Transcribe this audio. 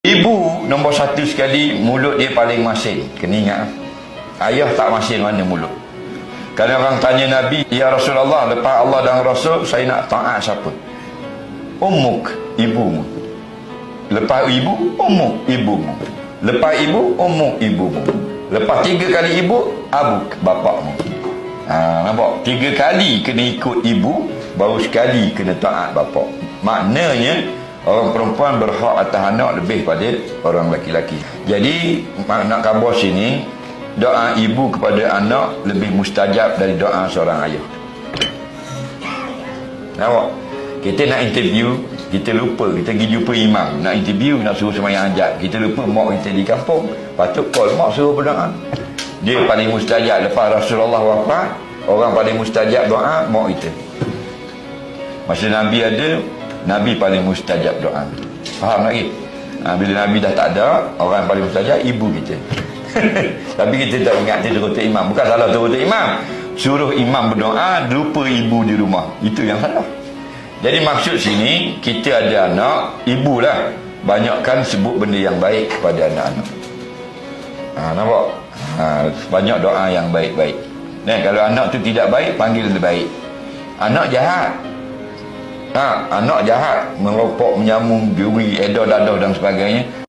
Ibu nombor satu sekali, mulut dia paling masin. Kena ingat, ayah tak masin mana mulut. Kalau orang tanya Nabi, ya Rasulullah, lepas Allah dan Rasul, saya nak taat siapa? Ummuk, ibumu. Lepas ibu, ummuk, ibumu. Lepas ibu, ummuk, ibumu. Lepas 3 kali ibu, abuk, bapakmu. Nampak? 3 kali kena ikut ibu, baru sekali kena taat bapak. Maknanya orang perempuan berhak atas anak lebih pada orang lelaki-lelaki. Jadi nak khabar sini, doa ibu kepada anak lebih mustajab dari doa seorang ayah. Nampak? Kita nak interview, kita lupa, kita pergi jumpa imam, nak interview, nak suruh sembahyang hajat, kita lupa mak kita di kampung, patut call mak suruh berdoa. Dia paling mustajab. Lepas Rasulullah wafat, orang paling mustajab doa mak kita. Masa Nabi ada, Nabi paling mustajab doa. Faham lagi? Bila Nabi dah tak ada, orang paling mustajab ibu kita. Tapi kita tak ingat dia terutut imam. Bukan salah terutut imam, suruh imam berdoa, lupa ibu di rumah. Itu yang salah. Jadi maksud sini, kita ada anak, ibulah banyakkan sebut benda yang baik kepada anak-anak. Nampak? Banyak doa yang baik-baik. Kalau anak tu tidak baik, panggil dia baik. Anak jahat, anak jahat, merokok, menyamung, juri, edah, dadah dan sebagainya,